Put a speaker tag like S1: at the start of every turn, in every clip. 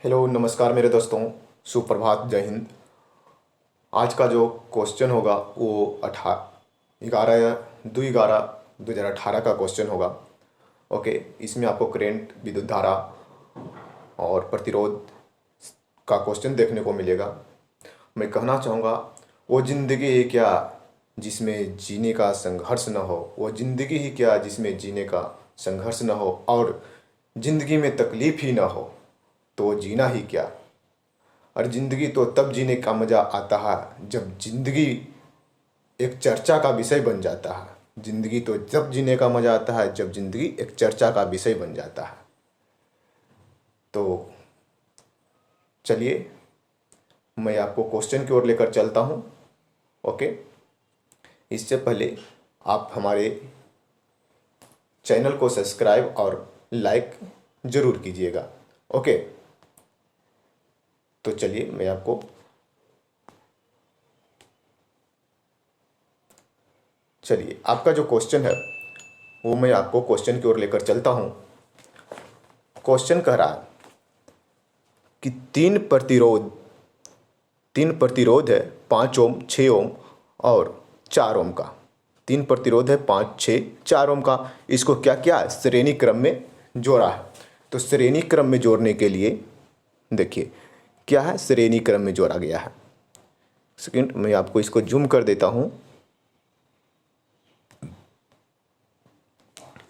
S1: Hello नमस्कार मेरे दोस्तों। सुप्रभात, जय हिंद। आज का जो क्वेश्चन होगा वो 11/2/2018 का क्वेश्चन होगा। ओके, इसमें आपको करेंट, विद्युत धारा और प्रतिरोध का क्वेश्चन देखने को मिलेगा। मैं कहना चाहूँगा, वो ज़िंदगी ही क्या जिसमें जीने का संघर्ष न हो, वो ज़िंदगी ही क्या जिसमें जीने का संघर्ष न हो, और ज़िंदगी में तकलीफ़ ही ना हो तो जीना ही क्या। और ज़िंदगी तो तब जीने का मज़ा आता है जब ज़िंदगी एक चर्चा का विषय बन जाता है। ज़िंदगी तो जब जीने का मज़ा आता है जब ज़िंदगी एक चर्चा का विषय बन जाता है। तो चलिए, मैं आपको क्वेश्चन की ओर लेकर चलता हूँ। ओके, इससे पहले आप हमारे चैनल को सब्सक्राइब और लाइक ज़रूर कीजिएगा। ओके, तो चलिए मैं आपको आपका जो क्वेश्चन है वो मैं आपको क्वेश्चन की ओर लेकर चलता हूँ। क्वेश्चन कह रहा है कि तीन प्रतिरोध है, 5 ओम, 6 ओम और 4 ओम का। तीन प्रतिरोध है, 5, 6, 4 ओम का। इसको क्या क्या श्रेणी क्रम में जोड़ा है। तो श्रेणी क्रम में जोड़ने के लिए देखिए क्या है, श्रेणी क्रम में जोड़ा गया है। सेकंड, मैं आपको इसको जूम कर देता हूँ।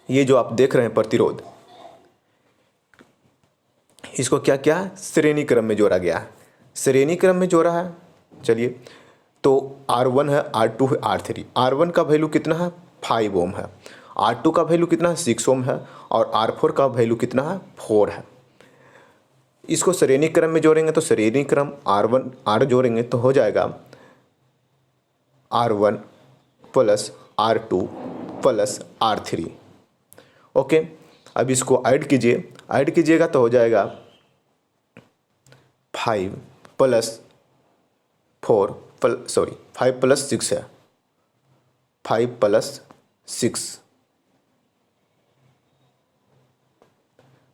S1: ये जो आप देख रहे हैं प्रतिरोध, इसको क्या क्या श्रेणी क्रम में जोड़ा गया है। श्रेणी क्रम में जोड़ा है। चलिए, तो R1 है, R2 है, R3। R1 का वैल्यू कितना है, 5 ओम है। R2 का वैल्यू कितना है, 6 ओम है। और R4 का वैल्यू कितना है, 4 है। इसको श्रेणी क्रम में जोड़ेंगे तो श्रेणी क्रम R1 R जोड़ेंगे तो हो जाएगा R1 plus R2 plus R3। Okay, अब इसको ऐड कीजिएगा तो हो जाएगा 5 प्लस 6 है। 5 प्लस 6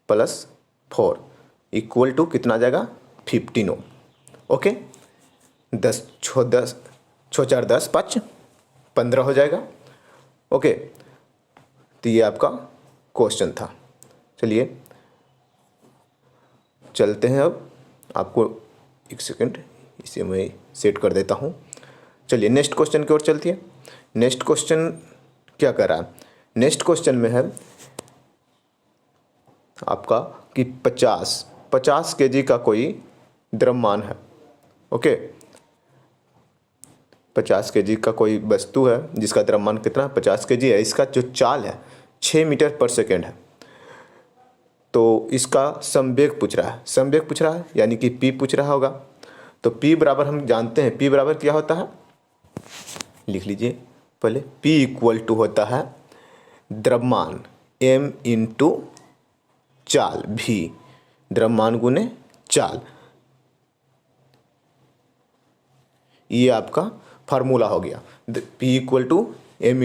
S1: प्लस 4 इक्वल टू कितना आ जाएगा, 15 ओम। ओके, 10 छो 10 छो 4 10 5 15 हो जाएगा। ओके, तो ये आपका क्वेश्चन था। चलिए चलते हैं। अब आपको एक सेकंड, इसे मैं सेट कर देता हूँ। चलिए नेक्स्ट क्वेश्चन की ओर चलती है। नेक्स्ट क्वेश्चन क्या कर रहा है, नेक्स्ट क्वेश्चन में है आपका कि 50 केजी का कोई द्रव्यमान है। ओके, 50 केजी का कोई वस्तु है जिसका द्रव्यमान कितना 50 केजी है। इसका जो चाल है 6 मीटर पर सेकेंड है। तो इसका संवेग पूछ रहा है, यानी कि P पूछ रहा होगा। तो P बराबर हम जानते हैं, P बराबर क्या होता है, लिख लीजिए पहले। P इक्वल टू होता है द्रव्यमान M इंटू चाल, V द्रव्यमान गुने चाल। ये आपका फार्मूला हो गया। P equal to M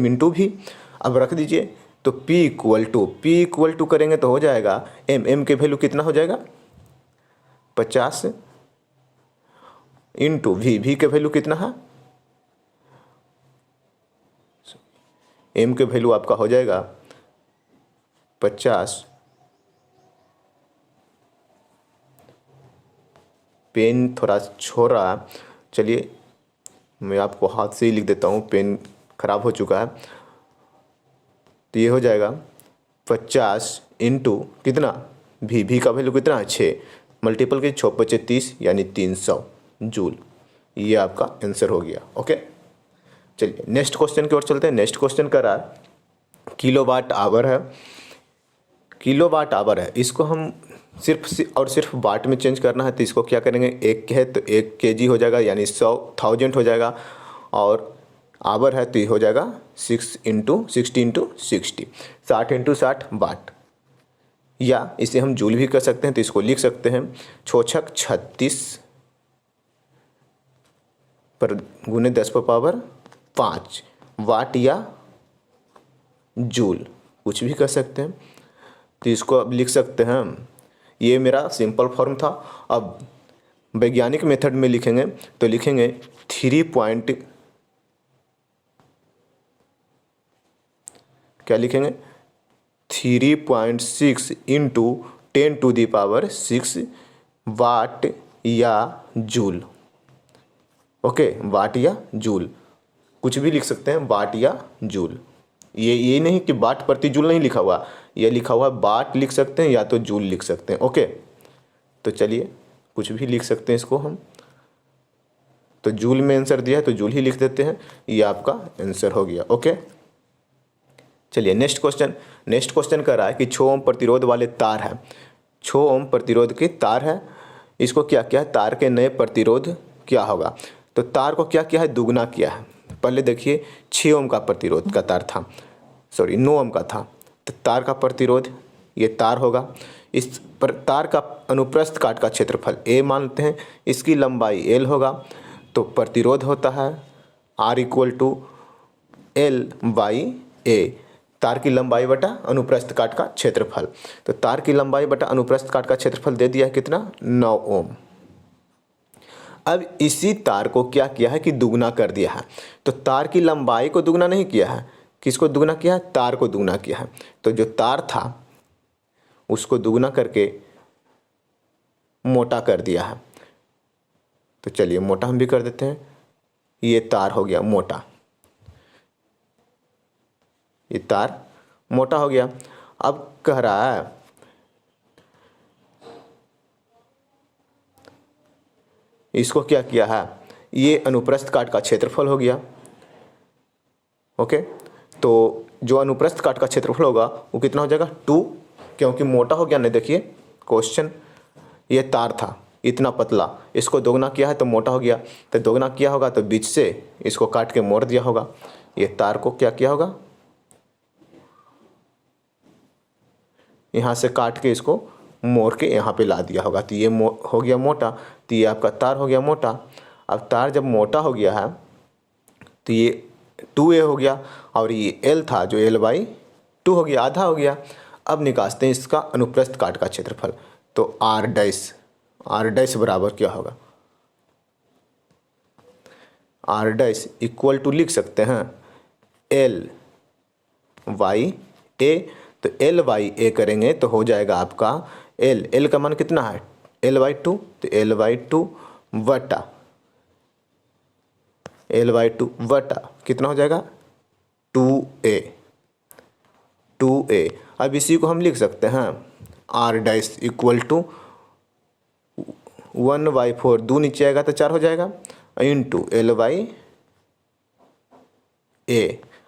S1: into V। अब रख दीजिए, तो P इक्वल टू करेंगे तो हो जाएगा M के वैल्यू कितना हो जाएगा, 50 इंटू V के वैल्यू कितना है, M के वैल्यू आपका हो जाएगा 50। पेन थोड़ा छोड़ा, चलिए मैं आपको हाथ से ही लिख देता हूँ, पेन खराब हो चुका है। तो ये हो जाएगा 50 इंटू कितना, V का वैल्यू कितना है 6, मल्टीपल के 6 × 30 यानी 300 जूल। ये आपका आंसर हो गया। ओके, चलिए नेक्स्ट क्वेश्चन की ओर चलते हैं। नेक्स्ट क्वेश्चन का रहा किलोवाट आवर है। इसको हम सिर्फ वाट में चेंज करना है। तो इसको क्या करेंगे, एक है तो 1 केजी हो जाएगा, यानी 1000 हो जाएगा। और आवर है तो ये हो जाएगा 60 × 60 × 60 वाट। या इसे हम जूल भी कर सकते हैं। तो इसको लिख सकते हैं 6 × 36 पर गुने 10⁵ वाट या जूल, कुछ भी कर सकते हैं। तो इसको अब लिख सकते हैं हम ये मेरा सिंपल फॉर्म था। अब वैज्ञानिक मेथड में लिखेंगे तो लिखेंगे 3 पॉइंट, क्या लिखेंगे 3.6 इंटू 10⁶ वाट या जूल। ओके, वाट या जूल, कुछ भी लिख सकते हैं, वाट या जूल। ये नहीं कि वाट प्रति जूल नहीं लिखा हुआ, ये लिखा हुआ वाट लिख सकते हैं या तो जूल लिख सकते हैं। ओके, तो चलिए कुछ भी लिख सकते हैं इसको हम। तो जूल में आंसर दिया है तो जूल ही लिख देते हैं, ये आपका आंसर हो गया। ओके, चलिए नेक्स्ट क्वेश्चन। नेक्स्ट क्वेश्चन कह रहा है कि 6 ओम प्रतिरोध वाले तार है, 6 ओम प्रतिरोध के तार है, इसको क्या किया है, तार के नए प्रतिरोध क्या होगा। तो तार को क्या किया है, दुगना किया है। पहले देखिए 6 ओम का प्रतिरोध का तार था, 9 ओम का था, तो तार का प्रतिरोध ये तार होगा। इस पर तार का अनुप्रस्थ काट का क्षेत्रफल a मानते हैं, इसकी लंबाई l होगा। तो प्रतिरोध होता है R=L/A, तार की लंबाई बटा अनुप्रस्थ काट का क्षेत्रफल। तो तार की लंबाई बटा अनुप्रस्थ काट का क्षेत्रफल दे दिया है कितना, 9 ओम। अब इसी तार को क्या किया है कि दुगना कर दिया है। तो तार की लंबाई को दुगना नहीं किया है, किसको दुगना किया है, तार को दुगना किया है। तो जो तार था उसको दुगना करके मोटा कर दिया है। तो चलिए मोटा हम भी कर देते हैं, ये तार हो गया मोटा, ये तार मोटा हो गया। अब कह रहा है इसको क्या किया है, ये अनुप्रस्थ काट का क्षेत्रफल हो गया। ओके, तो जो अनुप्रस्थ काट का क्षेत्रफल होगा वो कितना हो जाएगा, 2, क्योंकि मोटा हो गया। नहीं देखिए क्वेश्चन, ये तार था इतना पतला, इसको दोगुना किया है तो मोटा हो गया। तो दोगुना किया होगा तो बीच से इसको काट के मोड़ दिया होगा। ये तार को क्या किया होगा, यहाँ से काट के इसको मोड़ के यहाँ पे ला दिया होगा। तो ये हो गया मोटा, तो ये आपका तार हो गया मोटा। अब तार जब मोटा हो गया है तो ये 2a हो गया, और ये l था जो l/2 हो गया, आधा हो गया। अब निकालते हैं इसका अनुप्रस्थ काट का क्षेत्रफल। तो r' बराबर क्या होगा, r' इक्वल टू लिख सकते हैं L/A। तो L/A करेंगे तो हो जाएगा आपका L का मान कितना है, L/2, तो L/2 वटा कितना हो जाएगा, 2a। अब इसी को हम लिख सकते हैं r' इक्वल टू 1/4, 2 नीचे आएगा तो 4 हो जाएगा, इंटू L/A।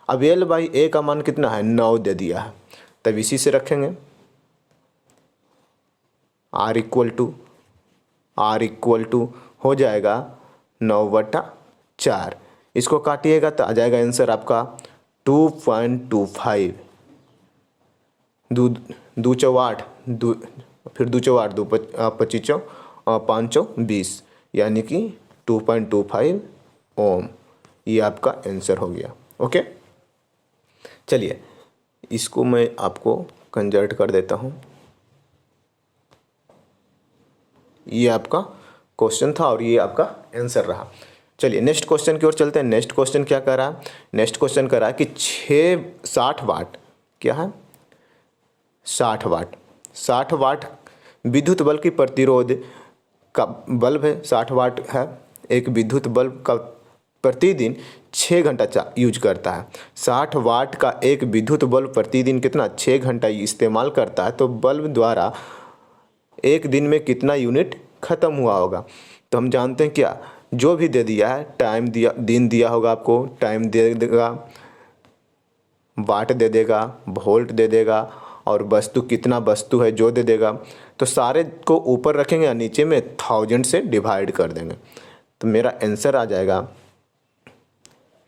S1: अब L/A का मान कितना है, 9 दे दिया है, तब इसी से रखेंगे R इक्वल टू हो जाएगा 9/4। इसको काटिएगा तो आ जाएगा आंसर आपका 2.25। 2 चौ 8, फिर 2 चौ 8, 2 25 चौ 5 चौ 20, यानी कि 2.25 ओम। ये आपका आंसर हो गया। ओके, चलिए इसको मैं आपको कन्वर्ट कर देता हूँ। ये आपका क्वेश्चन था और ये आपका आंसर रहा। चलिए नेक्स्ट क्वेश्चन की ओर चलते हैं। नेक्स्ट क्वेश्चन क्या कर रहा है, नेक्स्ट क्वेश्चन कर रहा है कि 60 वाट, क्या है 60 वाट, 60 वाट विद्युत बल्ब की प्रतिरोध का बल्ब है, 60 वाट है। एक विद्युत बल्ब का प्रतिदिन 6 घंटा यूज करता है। 60 वाट का एक विद्युत बल्ब प्रतिदिन कितना 6 घंटा इस्तेमाल करता है, तो बल्ब द्वारा एक दिन में कितना यूनिट ख़त्म हुआ होगा। तो हम जानते हैं क्या, जो भी दे दिया है, टाइम दिया, दिन दिया होगा आपको, टाइम दे देगा, वाट दे देगा, वोल्ट दे देगा, और वस्तु कितना वस्तु है जो दे देगा। तो सारे को ऊपर रखेंगे और नीचे में 1000 से डिवाइड कर देंगे। तो मेरा आंसर आ जाएगा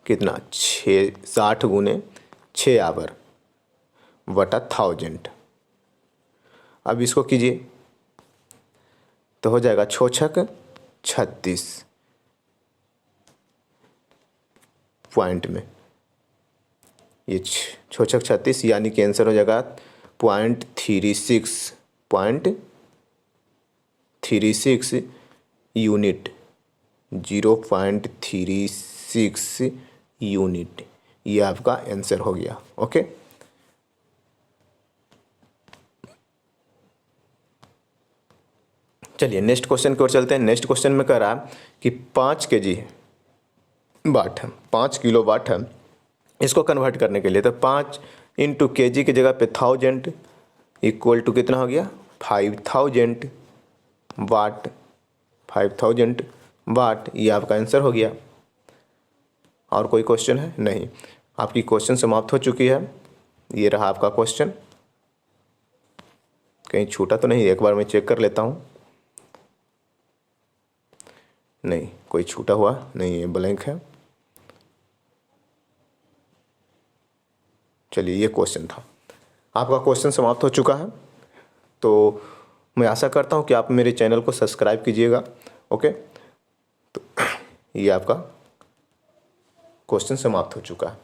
S1: कितना, 60 गुने 6 आवर बटा 1000। अब इसको कीजिए तो हो जाएगा 6 छक 36 पॉइंट में, ये 6 छक 36, यानी कि आंसर हो जाएगा 0.36 0.36 यूनिट, 0.36 यूनिट, ये आपका आंसर हो गया। ओके, चलिए नेक्स्ट क्वेश्चन की ओर चलते हैं। नेक्स्ट क्वेश्चन में कह रहा है कि 5 kg वाट है, 5 किलो वाट है, इसको कन्वर्ट करने के लिए तो 5 इंटू के जी की जगह पे 1000 इक्वल टू कितना हो गया 5000 वाट, 5000 वाट, ये आपका आंसर हो गया। और कोई क्वेश्चन है? नहीं, आपकी क्वेश्चन समाप्त हो चुकी है। ये रहा आपका क्वेश्चन, कहीं छूटा तो नहीं, एक बार मैं चेक कर लेता हूँ। नहीं, कोई छूटा हुआ नहीं है, ब्लैंक है। चलिए, ये क्वेश्चन था, आपका क्वेश्चन समाप्त हो चुका है। तो मैं आशा करता हूँ कि आप मेरे चैनल को सब्सक्राइब कीजिएगा। ओके, तो ये आपका क्वेश्चन समाप्त हो चुका है।